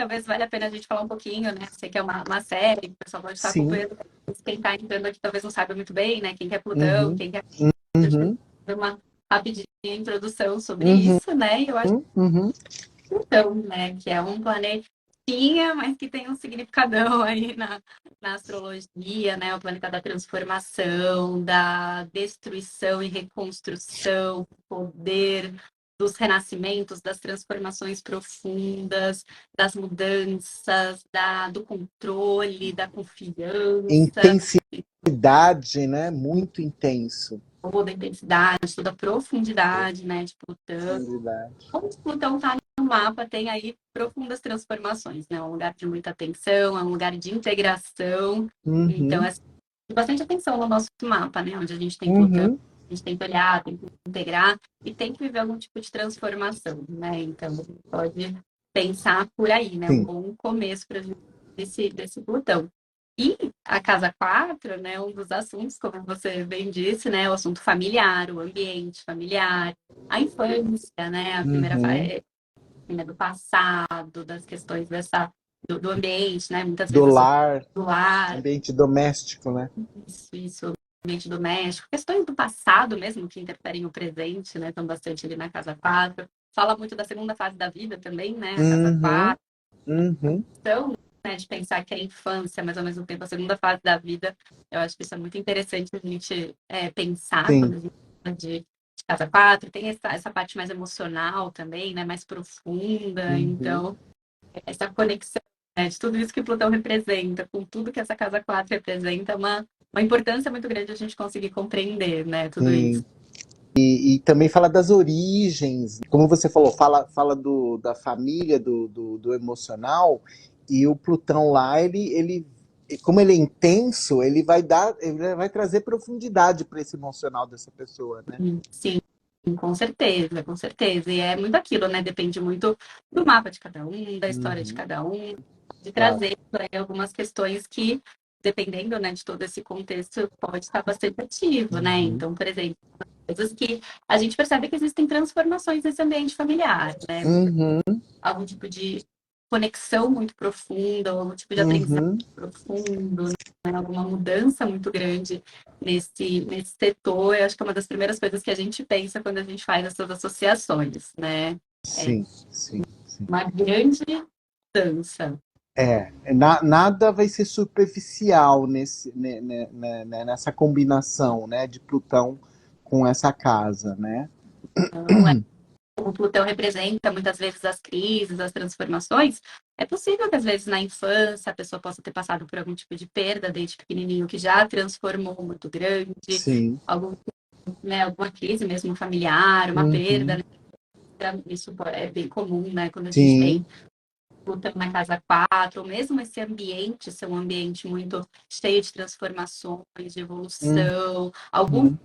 talvez valha a pena a gente falar um pouquinho, né? Sei que é uma série, o pessoal pode estar Sim. acompanhando. Quem está entrando aqui talvez não saiba muito bem, né? Quem que é Plutão, Uhum, quem que é... uhum, Uma rapidinha introdução sobre uhum, isso, né? E eu acho uhum. que Plutão, né? Que é um planetinha, mas que tem um significadão aí na astrologia, né? O planeta da transformação, da destruição e reconstrução, poder dos renascimentos, das transformações profundas, das mudanças, do controle, da confiança, Intensidade, né? Muito intenso. toda a intensidade, toda a profundidade, né, de Plutão. Profundidade. Onde Plutão está no mapa, tem aí profundas transformações, né? É um lugar de muita atenção, é um lugar de integração. Então, Uhum, tem bastante atenção no nosso mapa, né? Onde a gente tem Plutão, uhum. a gente tem que olhar, tem que integrar e tem que viver algum tipo de transformação, né? Então, a gente pode pensar por aí, né? Um Sim. bom começo para desse Plutão. E a casa 4, né, um dos assuntos, como você bem disse, né, o assunto familiar, o ambiente familiar, a infância, né, a primeira Uhum. fase do passado, das questões do ambiente, né, muitas Do vezes lar, do lar, ambiente doméstico, né? isso, ambiente doméstico, questões do passado mesmo que interferem no presente, né, estão bastante ali na casa 4. Fala muito da segunda fase da vida também, né, a casa Uhum, 4. uhum. Então, né, de pensar que é a infância, mas ao mesmo tempo a segunda fase da vida, eu acho que isso é muito interessante a gente pensar quando Sim. a gente fala de casa 4. Tem essa parte mais emocional também, né, mais profunda. Uhum. Então, essa conexão, né, de tudo isso que Plutão representa, com tudo que essa casa 4 representa, uma importância muito grande a gente conseguir compreender, né, tudo isso. Sim. E também fala das origens, como você falou, fala da família, do emocional, e o Plutão lá, como ele é intenso, ele vai trazer profundidade para esse emocional dessa pessoa, né? Sim, com certeza, com certeza. E é muito aquilo, né? Depende muito do mapa de cada um, da história de Uhum, cada um, de claro. trazer aí algumas questões que, dependendo, né, de todo esse contexto, pode estar bastante ativo, né? Uhum, Então, por exemplo, coisas que a gente percebe que existem transformações nesse ambiente familiar, né? uhum, Algum tipo de conexão muito profunda, algum tipo de aprendizado uhum. profundo, né? Alguma mudança muito grande nesse setor. Eu acho que é uma das primeiras coisas que a gente pensa quando a gente faz essas associações, né? É Sim, sim, sim. uma grande mudança. Nada vai ser superficial nessa combinação, né, de Plutão com essa casa, né? Então, o Plutão representa muitas vezes as crises, as transformações. É possível que às vezes na infância a pessoa possa ter passado por algum tipo de perda desde pequenininho que já transformou muito grande, Sim. algum, né, alguma crise mesmo familiar, uma perda, Uhum. né? Isso é bem comum, né? Quando a gente tem Sim. Plutão na casa 4, ou mesmo esse ambiente ser um ambiente muito cheio de transformações, de evolução, algum, Uhum.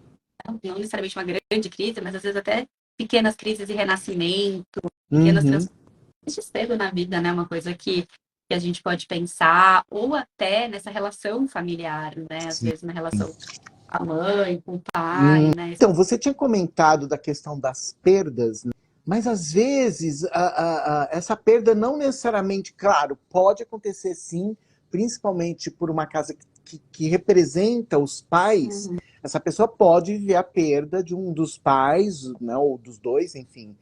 não necessariamente uma grande crise, mas às vezes até pequenas crises de renascimento, pequenas Uhum. transformações cedo na vida, né? Uma coisa que a gente pode pensar, ou até nessa relação familiar, né? Às Sim. vezes na relação com a mãe, com o pai, né? Então, você tinha comentado da questão das perdas, né? Mas às vezes essa perda não necessariamente, claro, pode acontecer sim, principalmente por uma casa que representa os pais. Uhum. Essa pessoa pode viver a perda de um dos pais, né, ou dos dois, enfim.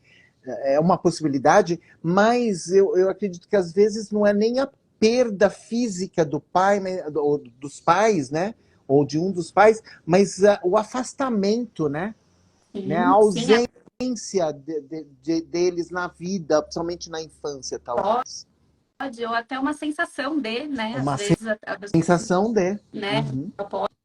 É uma possibilidade, mas eu acredito que às vezes não é nem a perda física do pai, ou dos pais, né? Ou de um dos pais, mas o afastamento, né? A Sim, sim, ausência deles na vida, principalmente na infância, talvez. pode, ou até uma sensação de, né? Às Uma vezes a pessoa, sensação de. né, Uhum,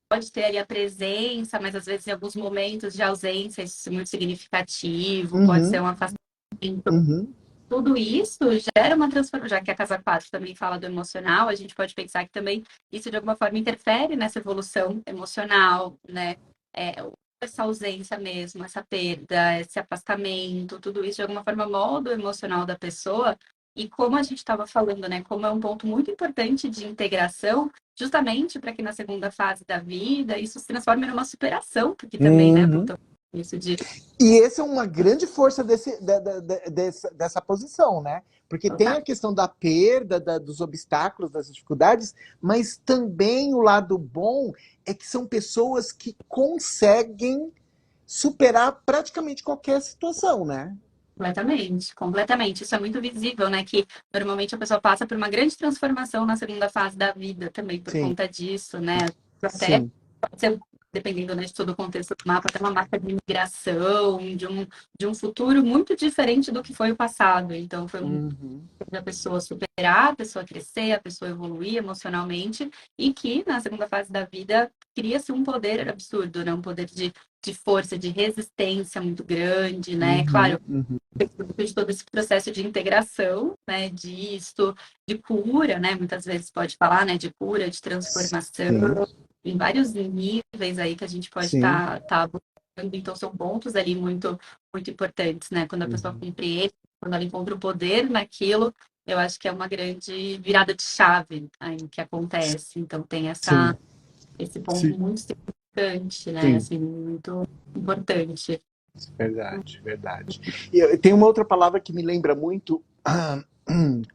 pode ter ali a presença, mas às vezes em alguns momentos de ausência, isso é muito significativo, pode ser uhum, um afastamento. uhum, Tudo isso gera uma transformação, já que a casa 4 também fala do emocional, a gente pode pensar que também isso de alguma forma interfere nessa evolução emocional, né? É, essa ausência mesmo, essa perda, esse afastamento, tudo isso de alguma forma molda o emocional da pessoa. E como a gente estava falando, né? Como é um ponto muito importante de integração, justamente para que na segunda fase da vida isso se transforme numa superação, porque também, né, uhum. Plutão? Isso de E essa é uma grande força dessa posição, né? Porque tem total. a questão da perda, dos obstáculos, das dificuldades, mas também o lado bom é que são pessoas que conseguem superar praticamente qualquer situação, né? Completamente, completamente. Isso é muito visível, né? Que normalmente a pessoa passa por uma grande transformação na segunda fase da vida também por Sim, conta disso, né? Até sim. pode ser, dependendo, né, de todo o contexto do mapa, até uma marca de migração, de um futuro muito diferente do que foi o passado. Então, foi um Uhum, a pessoa superar, a pessoa crescer, a pessoa evoluir emocionalmente, e que na segunda fase da vida cria-se um poder absurdo, né? Um poder de força, de resistência muito grande, né? uhum, Claro, uhum. de todo esse processo de integração, né, disso, de cura, né, muitas vezes pode falar, né, de cura, de transformação, Sim, em vários níveis aí que a gente pode sim. tá abordando, então são pontos ali muito importantes, né, quando a pessoa Uhum, compreende, quando ela encontra o poder naquilo, eu acho que é uma grande virada de chave aí que acontece, então tem sim, esse ponto sim, muito significante, né, sim. assim, muito importante. Verdade, verdade. E tem uma outra palavra que me lembra muito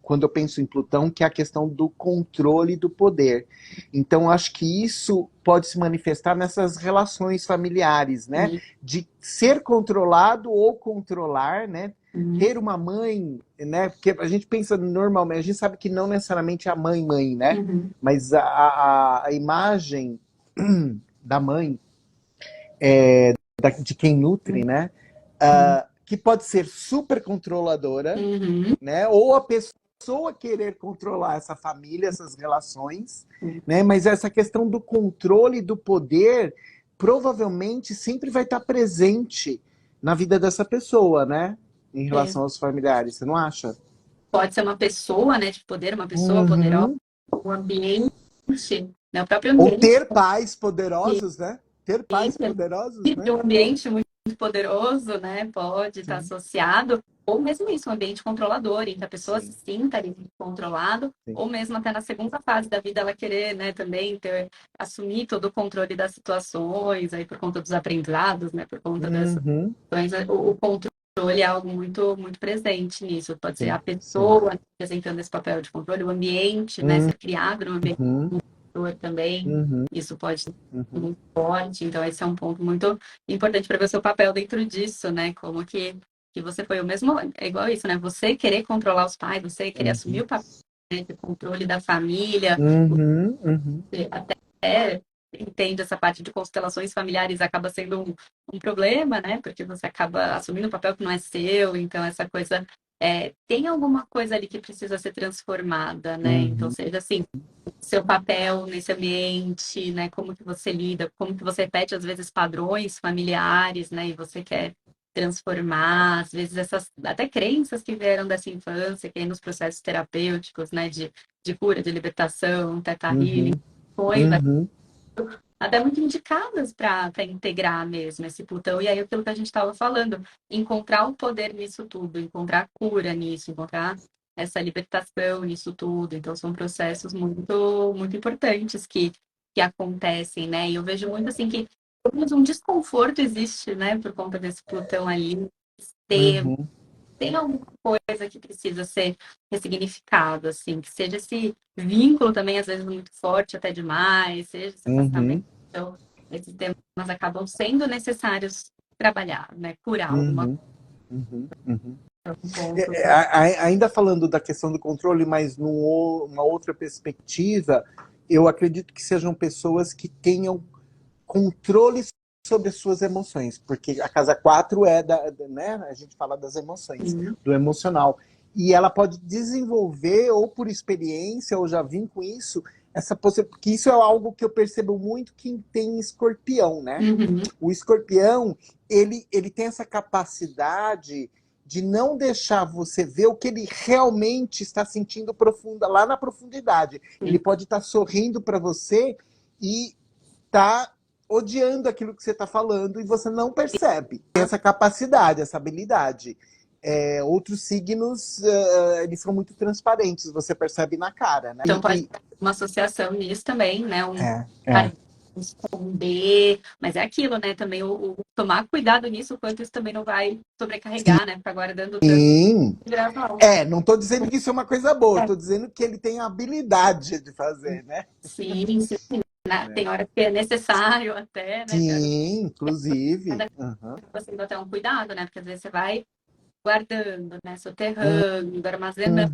quando eu penso em Plutão, que é a questão do controle do poder. Então, acho que isso pode se manifestar nessas relações familiares, né? E, De ser controlado ou controlar, né? uhum, Ter uma mãe, né? Porque a gente pensa normalmente, a gente sabe que não necessariamente a mãe, né? uhum, Mas a imagem da mãe de quem nutre, né? uhum, Que pode ser super controladora, uhum. né? Ou a pessoa querer controlar essa família, essas relações, né? Mas essa questão do controle do poder provavelmente sempre vai estar presente na vida dessa pessoa, né? Em É, relação aos familiares, você não acha? pode ser uma pessoa, né, de poder, uma pessoa poderosa, Uhum. o ambiente, né, o próprio Ou ambiente ter pais poderosos, né? Ter pais poderosos, de né? um ambiente muito poderoso, né, pode estar Sim, associado, ou mesmo isso, um ambiente controlador, em que a pessoa se sim, sinta ali controlado, sim. ou mesmo até na segunda fase da vida ela querer, né, também assumir todo o controle das situações, aí por conta dos aprendizados, né, por conta dessas Uhum. questões, o controle é algo muito presente nisso, pode ser a Sim, sim. pessoa representando esse papel de controle, o ambiente, né, ser criado no ambiente Uhum. também, Uhum. isso pode ser Uhum. muito forte, então esse é um ponto muito importante para ver o seu papel dentro disso, né? Como que você foi o mesmo, é igual isso, né? Você querer controlar os pais, você querer assumir Uhum. o papel, né, de controle da família, Uhum. Uhum. você até entende essa parte de constelações familiares acaba sendo um problema, né? Porque você acaba assumindo um papel que não é seu, então essa coisa tem alguma coisa ali que precisa ser transformada, né? Então, Uhum. seja assim, seu papel nesse ambiente, né? Como que você lida, como que você repete às vezes padrões familiares, né? E você quer transformar, às vezes essas até crenças que vieram dessa infância, que aí nos processos terapêuticos, né? De cura, de libertação, teta healing, Uhum. foi Uhum. até muito indicadas para integrar mesmo esse Plutão. E aí aquilo que a gente estava falando, encontrar o poder nisso tudo, encontrar a cura nisso, encontrar essa libertação nisso tudo. Então são processos muito importantes que acontecem, né? E eu vejo muito assim que pelo menos um desconforto existe, né, por conta desse Plutão ali. Ter, Uhum. tem alguma coisa que precisa ser ressignificado, assim, que seja esse vínculo também, às vezes, muito forte até demais, seja esse afastamento. Uhum. Então, esses temas acabam sendo necessários trabalhar, né? Curar alguma Uhum. Uhum. Uhum. ponto. Ainda falando da questão do controle, mas numa outra perspectiva, eu acredito que sejam pessoas que tenham controle sobre as suas emoções, porque a casa 4 é né, a gente fala das emoções, Sim, do emocional. E ela pode desenvolver, ou por experiência, ou já vim com isso, essa possibilidade, porque isso é algo que eu percebo muito quem tem escorpião, né? uhum, O escorpião, ele tem essa capacidade de não deixar você ver o que ele realmente está sentindo profunda, lá na profundidade. Ele sim. pode estar sorrindo para você e tá odiando aquilo que você está falando e você não percebe. Tem essa capacidade, essa habilidade. Outros signos, eles são muito transparentes, você percebe na cara, né? Então, pode ter uma associação nisso também, né? É, é. esconder, mas é aquilo, né? Também o tomar cuidado nisso, o quanto isso também não vai sobrecarregar, né? Ficar guardando tanto Sim. e virar mal. Não estou dizendo que isso é uma coisa boa, estou dizendo que ele tem a habilidade de fazer, né? Sim, sim, né? Tem hora que é necessário até, né? Sim, inclusive. Cada Uhum. coisa você tem que ter um cuidado, né? Porque às vezes você vai guardando, né? Soterrando, armazenando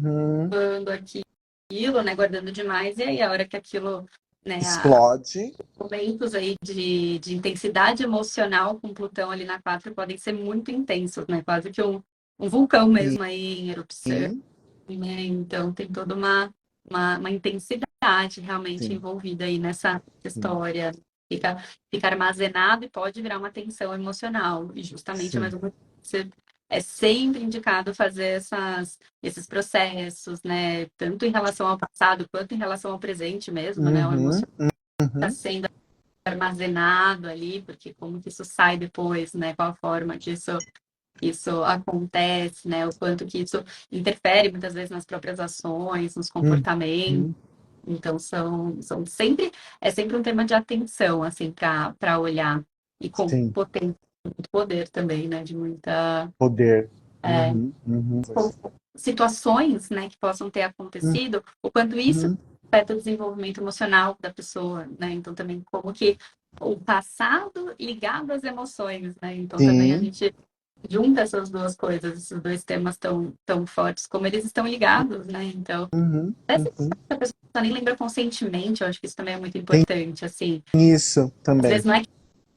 Uhum. aquilo, né? Guardando demais, e aí a hora que aquilo, né? Explode. Momentos aí de intensidade emocional com Plutão ali na 4 podem ser muito intensos, né? Quase que um vulcão mesmo aí em erupção, Sim, né? Então tem toda uma intensidade realmente sim, envolvida aí nessa sim, história. Fica armazenado e pode virar uma tensão emocional. E justamente a sim. mesma coisa, é sempre indicado fazer esses processos, né? Tanto em relação ao passado quanto em relação ao presente mesmo, né? O Uhum, emocional está uhum. sendo armazenado ali, porque como que isso sai depois, né? Qual a forma que isso acontece, né? O quanto que isso interfere muitas vezes nas próprias ações, nos comportamentos. Uhum. Então são sempre é sempre um tema de atenção assim para olhar e com Sim, potência, muito poder também, né? De muita poder. é, Uhum, uhum. situações, né, que possam ter acontecido, o quanto isso Uhum. afeta o desenvolvimento emocional da pessoa, né? Então também como que o passado ligado às emoções, né? Então também a Sim. gente junta essas duas coisas, esses dois temas tão fortes, como eles estão ligados, né? Então, Uhum, até se uhum. a pessoa nem lembra conscientemente, eu acho que isso também é muito Tem importante, assim. isso Às também. vezes não é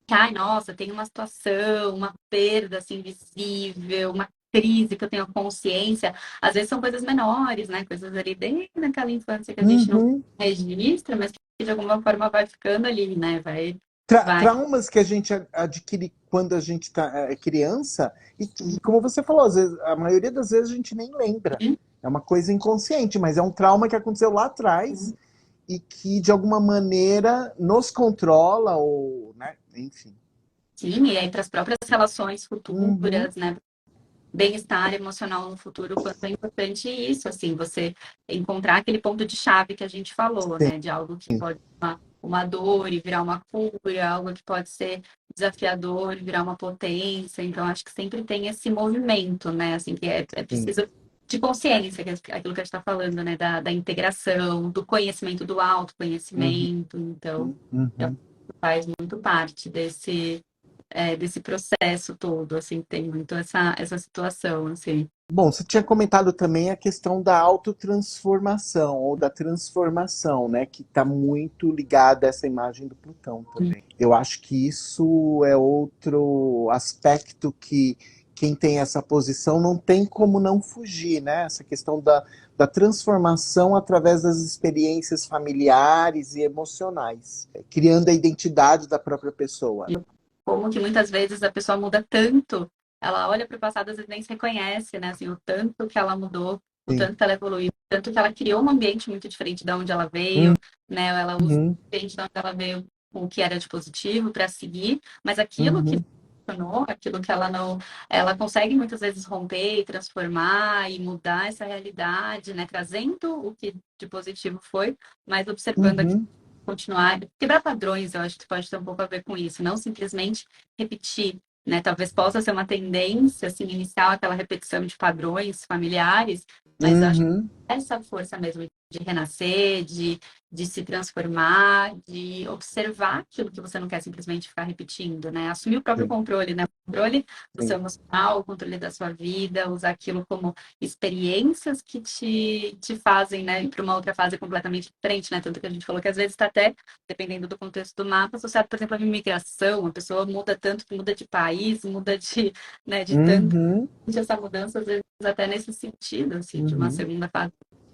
ai, nossa, tem uma situação, uma perda assim visível, uma crise que eu tenho consciência. Às vezes são coisas menores, né? Coisas ali bem naquela infância que a gente não Uhum. registra, mas que de alguma forma vai ficando ali, né? Vai. Traumas que a gente adquire quando a gente é criança, e que, como você falou, às vezes, a maioria das vezes a gente nem lembra. É uma coisa inconsciente, mas é um trauma que aconteceu lá atrás e que, de alguma maneira, nos controla, ou, né? Enfim. Sim, e aí para as próprias relações Uhum. futuras, né? Bem-estar emocional no futuro, quanto é importante isso, assim, você encontrar aquele ponto de chave que a gente falou, Sim. né? De algo que pode ser uma dor e virar uma cura, algo que pode ser desafiador e virar uma potência. Então, acho que sempre tem esse movimento, né? Assim, que é Sim. preciso de consciência, que é aquilo que a gente está falando, né? Da integração, do conhecimento, do Uhum. autoconhecimento. Então, Uhum. faz muito parte desse processo todo, assim, tem muito essa situação, assim. Bom, você tinha comentado também a questão da autotransformação ou da transformação, né, que está muito ligada a essa imagem do Plutão também. Eu acho que isso é outro aspecto que quem tem essa posição não tem como não fugir, né? Essa questão da transformação através das experiências familiares e emocionais, criando a identidade da própria pessoa. Como que muitas vezes a pessoa muda tanto, ela olha para o passado, às vezes nem se reconhece, né? Assim, o tanto que ela mudou, o Sim. tanto que ela evoluiu, o tanto que ela criou um ambiente muito diferente de onde ela veio, né? Ela usa o Uhum. ambiente de onde ela veio com o que era de positivo para seguir, mas aquilo que Uhum. funcionou, aquilo que ela não, ela consegue muitas vezes romper e transformar e mudar essa realidade, né? Trazendo o que de positivo foi, mas observando aquilo Uhum. continuar, quebrar padrões, eu acho que pode ter um pouco a ver com isso, não simplesmente repetir, né? Talvez possa ser uma tendência, assim, inicial, aquela repetição de padrões familiares, mas eu acho que Uhum. essa força mesmo de renascer, de se transformar, de observar aquilo que você não quer simplesmente ficar repetindo, né? Assumir o próprio Sim. controle, né? O controle do seu Sim. emocional, o controle da sua vida, usar aquilo como experiências que te fazem, né, ir para uma outra fase completamente diferente, né? Tanto que a gente falou que às vezes está até, dependendo do contexto do mapa, associado, por exemplo, à imigração, a pessoa muda tanto que muda de país, muda de, né, de tanto Uhum. essa mudança, às vezes até nesse sentido, assim, de uma Uhum. segunda fase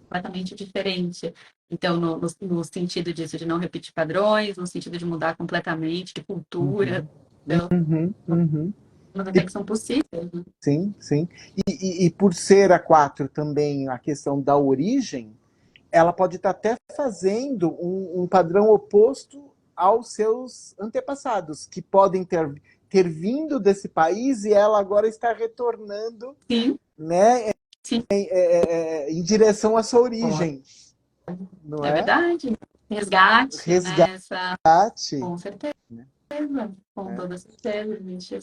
completamente diferente. Então, no sentido disso, de não repetir padrões, no sentido de mudar completamente de cultura, Uhum. então, Uhum. Uhum. mas até E, que são possíveis, né? sim, sim. E por ser a 4 também a questão da origem, ela pode estar até fazendo um padrão oposto aos seus antepassados, que podem ter vindo desse país e ela agora está retornando, Sim, né, sim, em direção à sua origem, não é é? verdade. resgate, resgate, né? Com certeza, né? com É. toda certeza, gente,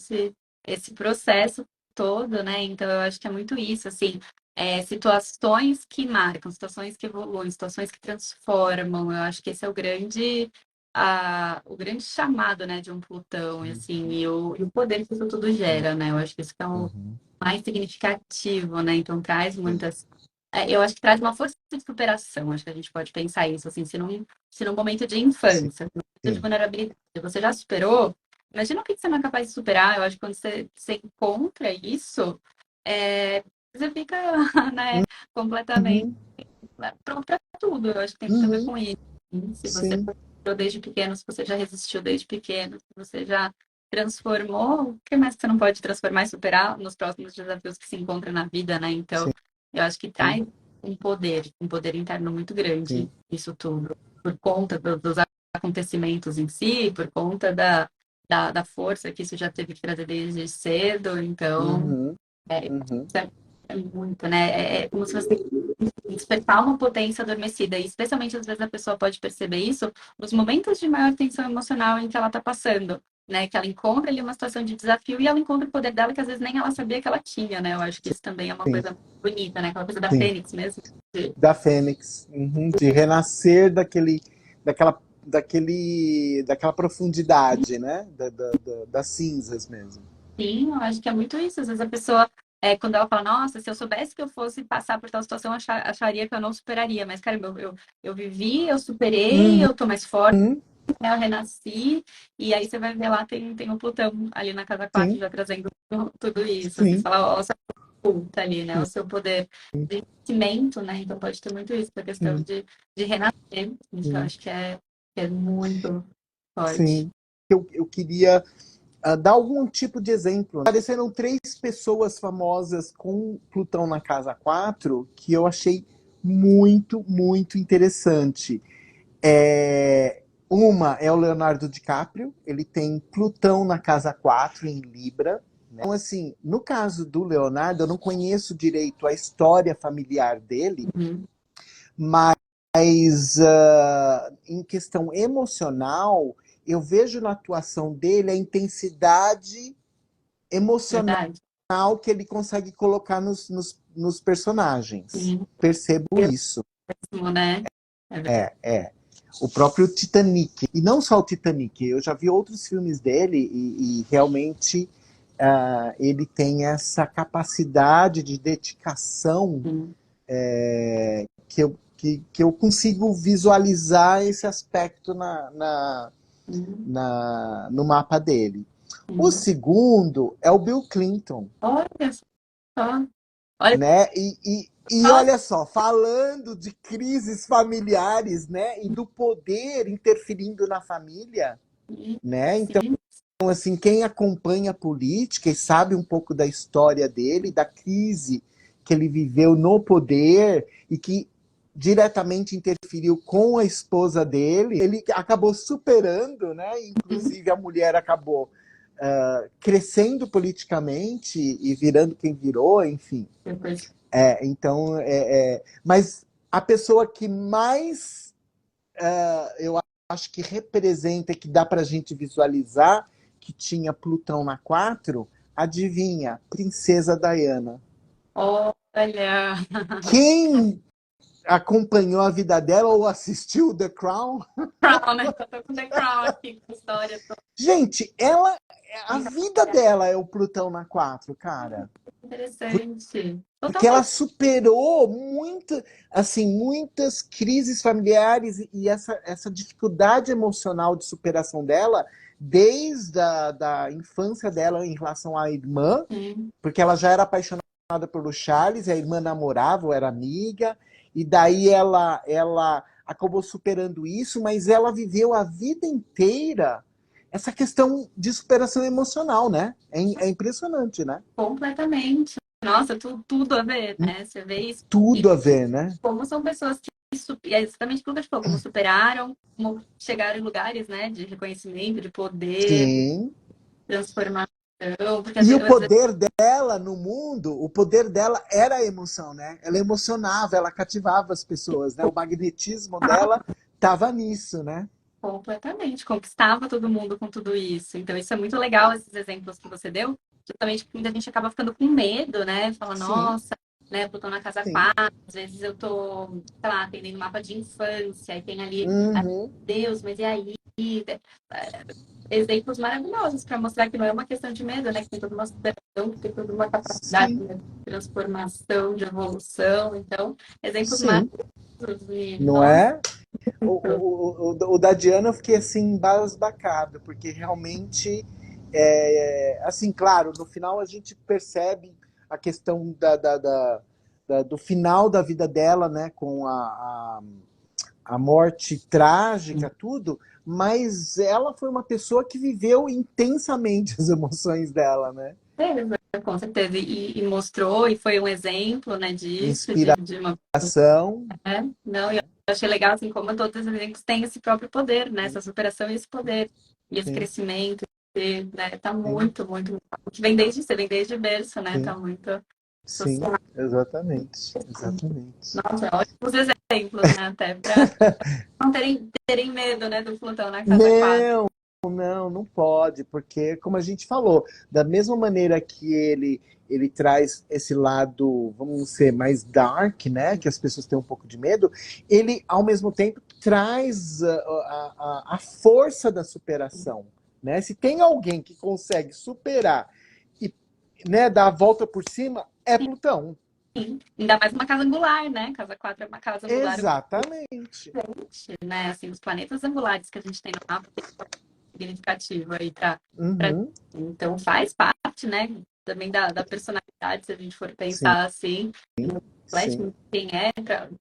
esse processo todo, né? Então, eu acho que é muito isso, assim, situações que marcam, situações que evoluem, situações que transformam. Eu acho que esse é o grande chamado, né, de um Plutão, e, assim, e o poder que isso tudo gera, né? Eu acho que isso que é o Uhum. mais significativo, né? Então, traz Sim, muitas. Eu acho que traz uma força de superação, acho que a gente pode pensar isso, assim, se num momento de sim, infância, num momento de sim. vulnerabilidade, você já superou, imagina o que você não é capaz de superar. Eu acho que quando você encontra isso, você fica, né, completamente Uhum. pronto para tudo. Eu acho que tem muito a ver Uhum. com isso. Se você Sim, superou desde pequeno, se você já resistiu desde pequeno, se você já transformou, o que mais que você não pode transformar e superar nos próximos desafios que se encontra na vida, né? Então, sim, eu acho que traz um poder interno muito grande, sim. isso tudo, por conta dos acontecimentos em si, por conta da força que isso já teve que trazer desde cedo. Então, Uhum. isso Uhum. é muito, né? É como se você despertar uma potência adormecida. E especialmente, às vezes, a pessoa pode perceber isso nos momentos de maior tensão emocional em que ela está passando, né? Que ela encontra ali uma situação de desafio e ela encontra o poder dela que às vezes nem ela sabia que ela tinha, né? Eu acho que isso também é uma Sim, coisa bonita, né? Aquela coisa da sim. Fênix mesmo. Da Fênix, uhum, de renascer daquela profundidade, né? Das cinzas mesmo. Sim, eu acho que é muito isso. Às vezes a pessoa, quando ela fala, nossa, se eu soubesse que eu fosse passar por tal situação, eu acharia que eu não superaria. Mas, caramba, eu vivi, eu superei, eu tô mais forte, Uhum, né? Eu renasci. E aí você vai ver lá, tem o Plutão ali na casa 4 sim, já trazendo tudo isso. Assim, você sim, fala, ó, o seu culto ali, né? sim, O seu poder de crescimento, né? Então pode ter muito isso, a questão sim, de renascer. Então, eu sim. acho que é muito forte. Sim. Eu queria dar algum tipo de exemplo. Apareceram três pessoas famosas com Plutão na casa 4 que eu achei muito, muito interessante. Uma é o Leonardo DiCaprio, ele tem Plutão na casa 4 em Libra. Né? Então, assim, no caso do Leonardo, eu não conheço direito a história familiar dele, Uhum, mas em questão emocional, eu vejo na atuação dele a intensidade emocional verdade. que ele consegue colocar nos personagens. Sim, Percebo isso. mesmo, né? É É. O próprio Titanic. E não só o Titanic, eu já vi outros filmes dele e realmente ele tem essa capacidade de dedicação verdade. que eu consigo visualizar esse aspecto Sim, no mapa dele. O sim. segundo é o Bill Clinton, Olha só. Olha né? E só. olha só, falando de crises familiares, né? E do poder interferindo na família, Sim, né? Então, sim. assim, quem acompanha a política e sabe um pouco da história dele, da crise que ele viveu no poder e que diretamente interferiu com a esposa dele, ele acabou superando, né? Inclusive a mulher acabou crescendo politicamente e virando quem virou, enfim. Depois. Então, mas a pessoa que mais eu acho que representa, que dá para a gente visualizar que tinha Plutão na 4, adivinha? Princesa Diana. Olha. Quem acompanhou a vida dela ou assistiu The Crown? Crown, né? Eu tô com The Crown aqui, com a história toda. Gente, a vida dela é o Plutão na 4, cara. Interessante. Porque ela Totalmente. superou assim, muitas crises familiares e essa dificuldade emocional de superação dela desde da infância dela em relação à irmã, Sim. porque ela já era apaixonada pelo Charles, a irmã namorava ou era amiga, e daí ela acabou superando isso, mas ela viveu a vida inteira essa questão de superação emocional, né? É impressionante, né? Completamente. Nossa, tudo a ver, né? Você vê isso. Tudo a ver, né? Como são pessoas que é exatamente aquilo que a gente falou, como superaram, como chegaram em lugares, né, de reconhecimento, de poder, de Sim. transformação, porque às E o vezes poder dela no mundo, o poder dela era a emoção, né? Ela emocionava, ela cativava as pessoas, né? O magnetismo dela tava nisso, né? Completamente, conquistava todo mundo com tudo isso. Então, isso é muito legal, esses exemplos que você deu, justamente porque muita gente acaba ficando com medo, né? Fala, Sim, nossa, né, Plutão na casa sim. 4, às vezes eu tô, sei lá, atendendo mapa de infância, aí tem ali, ah, Uhum. Deus, mas e aí? Exemplos maravilhosos para mostrar que não é uma questão de medo, né? Que tem toda uma superação, que tem toda uma capacidade, Sim, né, de transformação, de evolução. Então, exemplos sim. maravilhosos. E, Não nossa, é? O da Diana eu fiquei assim, embasbacado, porque realmente, assim, claro, no final a gente percebe a questão do final da vida dela, né, com a morte trágica, tudo, mas ela foi uma pessoa que viveu intensamente as emoções dela, né? com certeza. E mostrou, e foi um exemplo, né, disso, de uma. Inspiração. Não, eu achei legal, assim, como todos os exemplos têm esse próprio poder, né? Essa superação e esse poder, e esse Sim, crescimento, e, né? Tá sim, muito, muito. Que vem desde, você vem desde berço, né? Tá sim, muito sim, social. exatamente, exatamente. Nossa, ótimos exemplos, né? Até para não terem medo, né, do Plutão na casa 4. Não, não, não pode, porque, como a gente falou, da mesma maneira que ele traz esse lado, vamos ser mais dark, né? Que as pessoas têm um pouco de medo, ele, ao mesmo tempo, traz a força da superação. Né? Se tem alguém que consegue superar e, né, dar a volta por cima, é Plutão. Sim. Ainda mais uma casa angular, né? Casa 4 é uma casa angular, Exatamente. né? Assim, os planetas angulares que a gente tem no mapa tem um significativo aí para. Uhum, Então faz parte, né? Também da personalidade, se a gente for sim, pensar assim, reflete sim, muito quem é,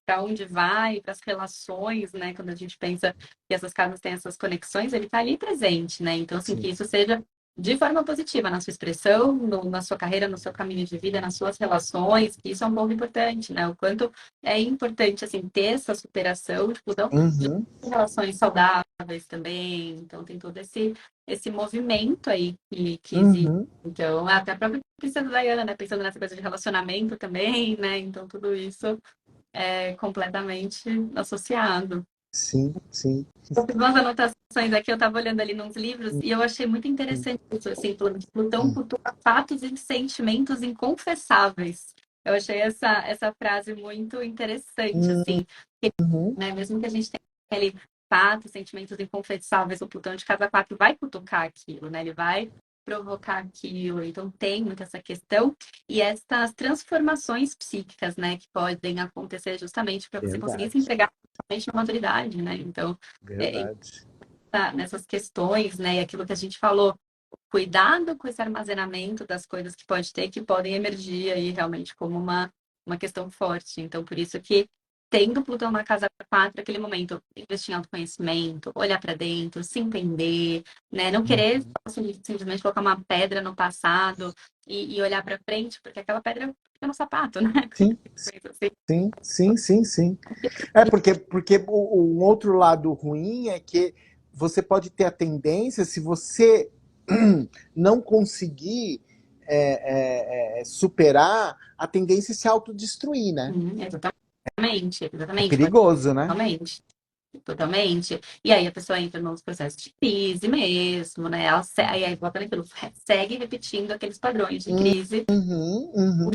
para onde vai, para as relações, né? Quando a gente pensa que essas casas têm essas conexões, ele está ali presente, né? Então, assim, que sim. isso seja de forma positiva na sua expressão, na sua carreira, no seu caminho de vida, nas suas relações, que isso é um ponto importante, né? O quanto é importante, assim, ter essa superação, tipo, não Uhum, relações saudáveis também. Então, tem todo esse movimento aí que existe. uhum. Então, até a própria Princesa Diana, né? Pensando nessa coisa de relacionamento também, né? Então, tudo isso é completamente associado. Sim, sim. Eu fiz umas anotações aqui, eu estava olhando ali nos livros e eu achei muito interessante isso, assim, falando que Plutão cultua fatos e sentimentos inconfessáveis. Eu achei essa frase muito interessante, assim, Uhum, né? Mesmo que a gente tenha aquele fatos, sentimentos inconfessáveis, o Plutão de casa 4 vai cutucar aquilo, né? Ele vai provocar aquilo. Então tem muito essa questão e essas transformações psíquicas, né, que podem acontecer justamente para você conseguir se verdade, entregar totalmente na maturidade, né? Então, é, verdade. nessas questões, né, e aquilo que a gente falou, cuidado com esse armazenamento das coisas que pode ter, que podem emergir aí realmente como uma questão forte. Então, por isso que tendo Plutão na casa 4 aquele momento, investir em autoconhecimento, olhar para dentro, se entender, né? Não querer Uhum. simplesmente colocar uma pedra no passado e olhar para frente, porque aquela pedra fica no sapato, né? Sim, Assim. sim, sim, sim, sim. É porque o outro lado ruim é que você pode ter a tendência, se você não conseguir superar, a tendência é se autodestruir, né? Exatamente, É exatamente, pode perigoso, né? totalmente. Totalmente. E aí a pessoa entra nos processos de crise mesmo, né? Ela, aí voltando aquilo, segue repetindo aqueles padrões de crise, Uhum, uhum.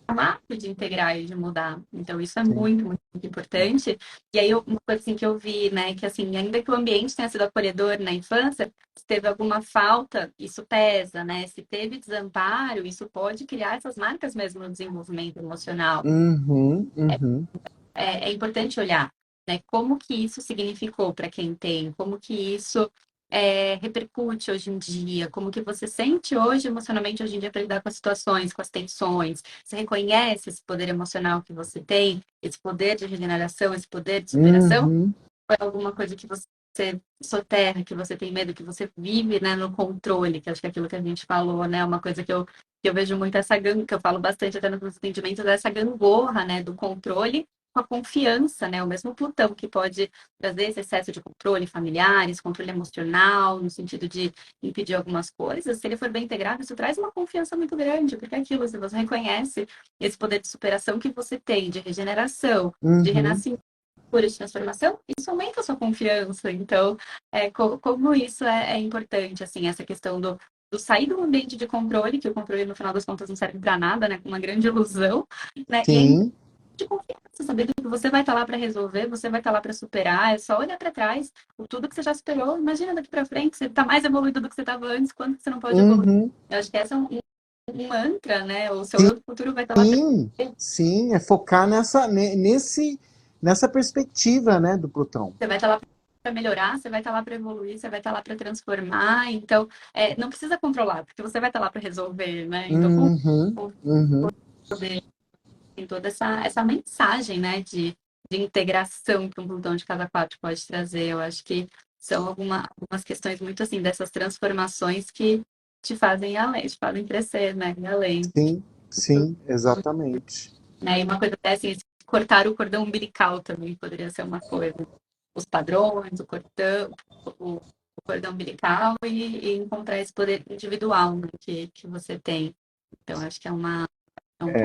formato de integrar e de mudar. Então, isso é Sim. muito, muito importante. E aí, uma coisa assim que eu vi, né, que assim, ainda que o ambiente tenha sido acolhedor na infância, se teve alguma falta, isso pesa, né? Se teve desamparo, isso pode criar essas marcas mesmo no desenvolvimento emocional. Uhum, uhum. É importante olhar, né, como que isso significou para quem tem, como que isso repercute hoje em dia, como que você sente hoje emocionalmente hoje em dia para lidar com as situações, com as tensões. Você reconhece esse poder emocional que você tem, esse poder de regeneração, esse poder de superação? Uhum. Ou é alguma coisa que você soterra, que você tem medo, que você vive, né, no controle, que acho que é aquilo que a gente falou, né, uma coisa que eu vejo muito essa que eu falo bastante até nos atendimentos, dessa gangorra, né, do controle com a confiança, né, o mesmo Plutão que pode trazer esse excesso de controle familiares, controle emocional, no sentido de impedir algumas coisas, se ele for bem integrado, isso traz uma confiança muito grande, porque é aquilo, se você reconhece esse poder de superação que você tem, de regeneração, de Uhum. renascimento, cura, de transformação, isso aumenta a sua confiança. Então, como isso é importante, assim, essa questão do sair do ambiente de controle, que o controle, no final das contas, não serve para nada, né? Com uma grande ilusão, né? E aí, Sim. de confiança, saber que você vai estar lá para resolver, você vai estar lá para superar, é só olhar para trás, o tudo que você já superou, imagina daqui para frente, você está mais evoluído do que você estava antes, quanto que você não pode evoluir. Uhum. Eu acho que essa é um mantra, né? O seu Sim, eu do futuro vai estar lá para sim, é focar nessa perspectiva, né, do Plutão. você vai estar lá para melhorar, você vai estar lá para evoluir, você vai estar lá para transformar. Então, não precisa controlar, porque você vai estar lá para resolver, né? Então, Uhum, uhum, tem toda essa mensagem, né, de integração que um Plutão de cada quatro pode trazer. Eu acho que são algumas questões muito assim, dessas transformações que te fazem ir além, te fazem crescer, né, ir além. sim, sim, exatamente. Né? E uma coisa até assim, cortar o cordão umbilical também poderia ser uma coisa. Os padrões, o cordão umbilical e encontrar esse poder individual, né, que você tem. Então, acho que é um É.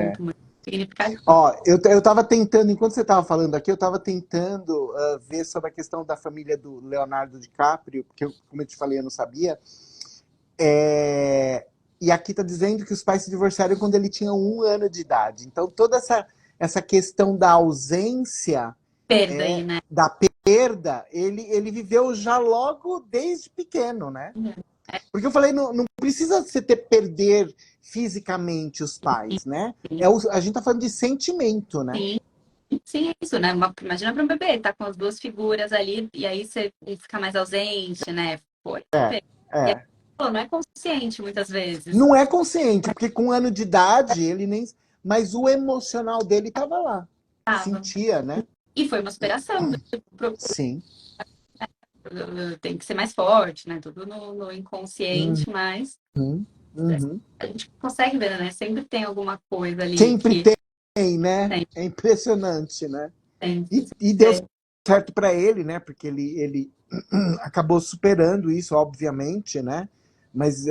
ponto muito significativo. Ó, eu estava tentando, enquanto você estava falando aqui, eu estava tentando ver sobre a questão da família do Leonardo DiCaprio, porque, como eu te falei, eu não sabia. É, e aqui está dizendo que os pais se divorciaram quando ele tinha 1 ano de idade. Então, toda essa questão da ausência, Perda aí, né? da perda, ele viveu já logo desde pequeno, né? Porque eu falei, não, não precisa você ter perder fisicamente os pais, né? A gente tá falando de sentimento, né? Sim, sim, é isso, né? Imagina para um bebê, tá com as duas figuras ali, e aí você fica mais ausente, né? Pô, e aí, É. pô, não é consciente muitas vezes. Não é consciente, porque com 1 ano de idade ele nem. Mas o emocional dele tava lá. Tava. Sentia, né? E foi uma superação. Sim. Tem que ser mais forte, né? Tudo no inconsciente, mas Uhum. Uhum. a gente consegue ver, né? Sempre tem alguma coisa ali Sempre que tem, né? tem, É impressionante, né? tem. E deu certo para ele, né? Porque ele acabou superando isso, obviamente, né? Mas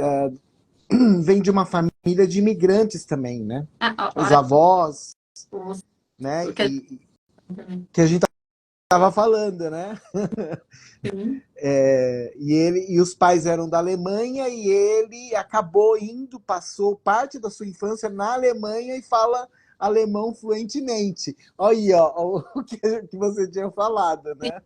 vem de uma família de imigrantes também, né? A Os hora avós, o né? que E que a gente tava falando, né? E os pais eram da Alemanha e ele acabou indo, passou parte da sua infância na Alemanha e fala alemão fluentemente. Olha aí, ó, o que você tinha falado, né?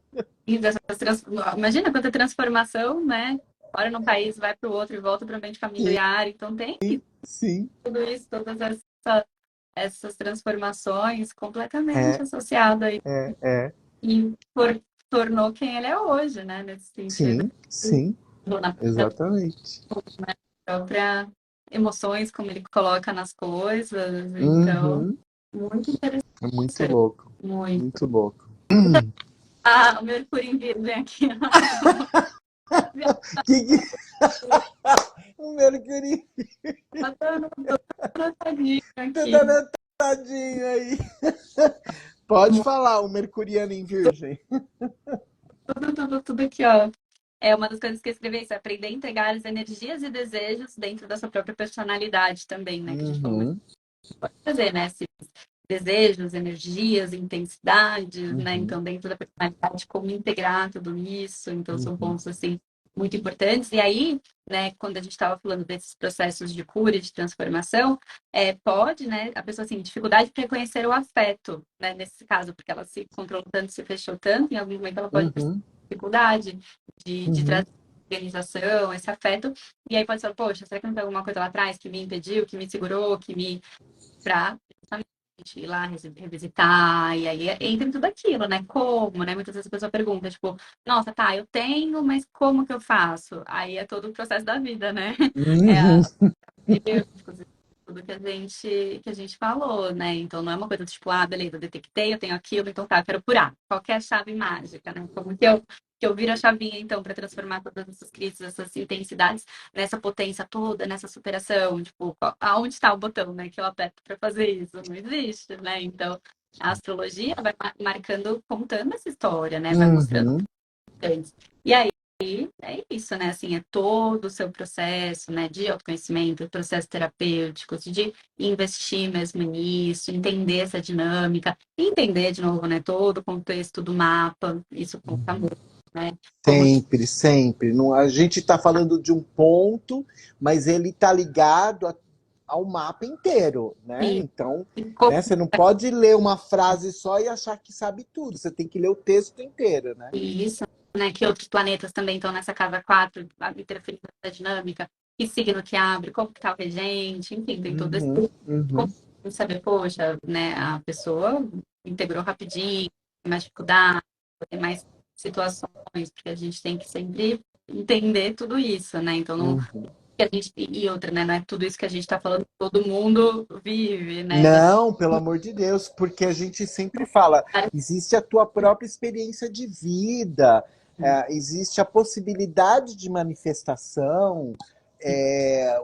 Imagina quanta transformação, né? Hora num país, vai para o outro e volta para o ambiente Sim, familiar. Então tem sim, tudo isso, essas transformações completamente é, associadas aí. é. E tornou quem ele é hoje, né? Nesse sentido. Sim, sim, Na exatamente. própria emoções, como ele coloca nas coisas. Então, Uhum. muito interessante. É muito louco, Muito. muito louco. Ah, o Mercúrio em Virgem aqui. Que... O Mercury Tá dando tadinho aqui. tá tadinho aí. Pode falar, o Mercuriano em Virgem. Tudo aqui, ó. É uma das coisas que eu escrevi, isso, é aprender a entregar as energias e desejos dentro da sua própria personalidade também, né? Que a gente falou, mas Uhum, pode fazer, né? Esses desejos, energias, intensidades, né? uhum, Então, dentro da personalidade, como integrar tudo isso. Então, são uhum, pontos, assim, muito importantes. E aí, né, quando a gente estava falando desses processos de cura e de transformação, pode, né, a pessoa, assim, dificuldade para reconhecer o afeto, né, nesse caso, porque ela se controlou tanto, se fechou tanto, em algum momento ela pode perceber uhum, dificuldade de uhum, trazer organização, esse afeto, e aí pode ser, poxa, será que não tem alguma coisa lá atrás que me impediu, que me segurou, que me... Pra ir lá revisitar, e aí entra em tudo aquilo, né? Como, né? Muitas vezes a pessoa pergunta, tipo, nossa, tá, eu tenho, mas como que eu faço? Aí é todo o processo da vida, né? É uhum, a tudo que a gente falou, né? Então não é uma coisa tipo, ah, beleza, eu detectei, eu tenho aquilo, então tá, eu quero curar. Qual que é a chave mágica, né? Como que eu viro a chavinha, então, para transformar todas essas crises, essas intensidades nessa potência toda, nessa superação? Tipo, aonde está o botão, né, que eu aperto para fazer isso? Não existe, né? Então, a astrologia vai marcando, contando essa história, né? Vai mostrando uhum. antes. E aí, é isso, né? Assim, é todo o seu processo, né, de autoconhecimento, processo terapêutico, de investir mesmo nisso, entender essa dinâmica, entender de novo, né, todo o contexto do mapa, isso conta muito, né? Como que Sempre, sempre. Não, a gente está falando de um ponto, mas ele está ligado ao mapa inteiro, né? Então, como né, você não pode ler uma frase só e achar que sabe tudo. Você tem que ler o texto inteiro, né? isso, né, que outros planetas também estão nessa casa 4 interferindo na dinâmica, que signo que abre, como que tá o regente, enfim, tem todo esse Uhum, uhum, saber, poxa, né, a pessoa integrou rapidinho, tem mais dificuldade, tem mais situações, porque a gente tem que sempre entender tudo isso, né? Então, não, uhum. que a gente, e outra, né? Não é tudo isso que a gente está falando, todo mundo vive, né? Mas Não, pelo amor de Deus, porque a gente sempre fala, existe a tua própria experiência de vida, existe a possibilidade de manifestação,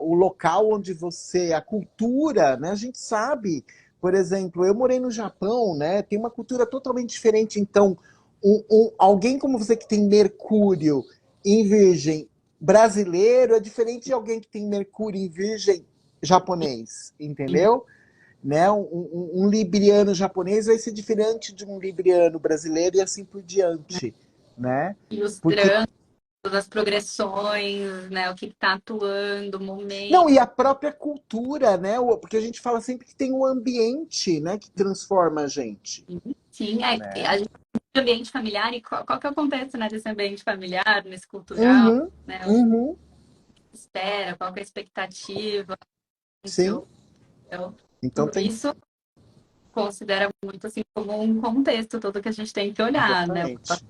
o local onde você, a cultura, né? A gente sabe, por exemplo, eu morei no Japão, né? Tem uma cultura totalmente diferente. Então, alguém como você que tem Mercúrio em Virgem brasileiro é diferente de alguém que tem Mercúrio em Virgem japonês, entendeu? Né? Um libriano japonês vai ser diferente de um libriano brasileiro e assim por diante, né? e os Porque trânsitos, as progressões, né? O que está atuando, o momento. não, e a própria cultura, né? Porque a gente fala sempre que tem um ambiente, né, que transforma a gente, Sim, a né? gente tem um ambiente familiar e qual que acontece, né, desse ambiente familiar, nesse cultural, Uhum, né? O que uhum, espera, qual que é a expectativa, sim. então, Então tudo tem isso considera muito assim como um contexto todo que a gente tem que olhar, né? O exatamente,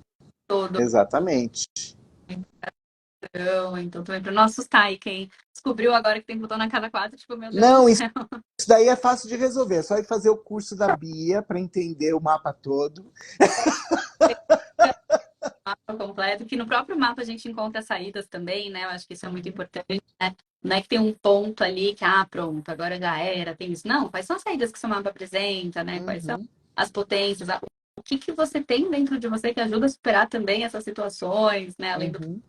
todo, exatamente. então também para não assustar aí quem descobriu agora que tem botão na casa 4 tipo, meu Deus do Não, céu. isso daí é fácil de resolver. É só ir fazer o curso da Bia para entender o mapa todo. Mapa completo, que no próprio mapa a gente encontra saídas também, né? Eu acho que isso é muito importante, né? Não é que tem um ponto ali que, pronto, agora já era, tem isso. Não, quais são as saídas que o seu mapa apresenta, né? Quais são Uhum, as potências, o que que você tem dentro de você que ajuda a superar também essas situações, né? Além do uhum.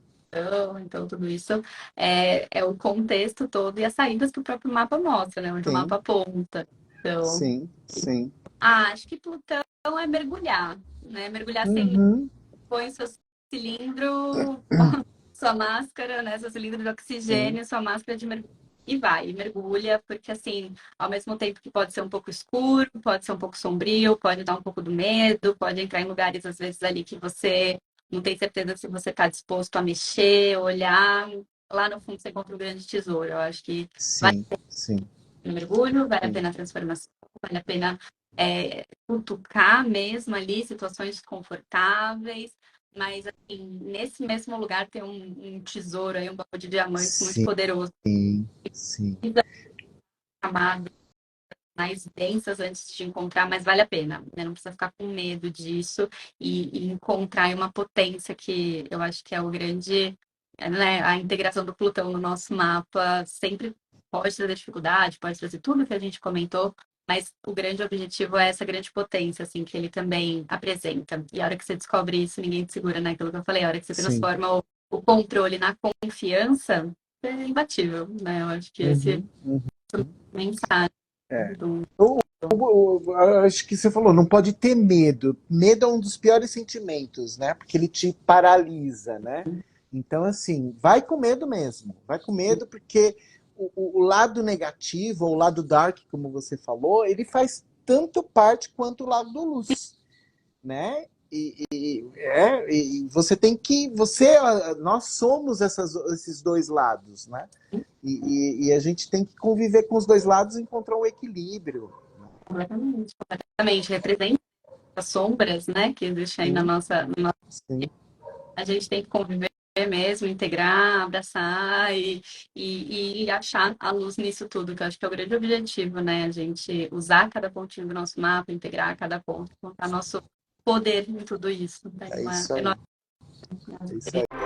então tudo isso é o contexto todo e as saídas que o próprio mapa mostra, né? Onde o Sim, mapa aponta. Então, sim, sim. acho que Plutão é mergulhar, né? Mergulhar sem Uhum. põe seu cilindro, sua máscara, né? Seu cilindro de Sim, oxigênio, sua máscara de mergulho. E vai, e mergulha, porque assim, ao mesmo tempo que pode ser um pouco escuro, pode ser um pouco sombrio, pode dar um pouco do medo, pode entrar em lugares, às vezes, ali que você não tem certeza se você está disposto a mexer, olhar. Lá no fundo você encontra um grande tesouro. Eu acho que vale sim, sim, a pena o mergulho, vale a sim. pena a transformação, vale a pena cutucar mesmo ali situações desconfortáveis, mas assim, nesse mesmo lugar tem um tesouro aí, um baú de diamantes muito Sim, poderoso, sim. camadas mais densas antes de encontrar, mas vale a pena, né? Não precisa ficar com medo disso e encontrar uma potência que eu acho que é o grande, né? A integração do Plutão no nosso mapa sempre pode trazer dificuldade, pode trazer tudo que a gente comentou, mas o grande objetivo é essa grande potência, assim, que ele também apresenta. E a hora que você descobre isso, ninguém te segura, né? Aquilo que eu falei, a hora que você Sim. transforma o controle na confiança, é imbatível, né? Eu acho que esse Uhum, uhum. mensagem É. do Acho que você falou, não pode ter medo. Medo é um dos piores sentimentos, né? Porque ele te paralisa, né? Então, assim, vai com medo mesmo. Vai com medo porque o lado negativo, ou o lado dark, como você falou, ele faz tanto parte quanto o lado da luz, né? E você tem que. Nós somos esses dois lados, né? E a gente tem que conviver com os dois lados e encontrar um equilíbrio. completamente, completamente. Representa as sombras, né, que existem aí na Sim, nossa, sim, a gente tem que conviver mesmo, integrar, abraçar e achar a luz nisso tudo, que eu acho que é o grande objetivo, né? A gente usar cada pontinho do nosso mapa, integrar cada ponto, contar nosso poder em tudo isso. Tem é uma isso aí. enorme É isso aí.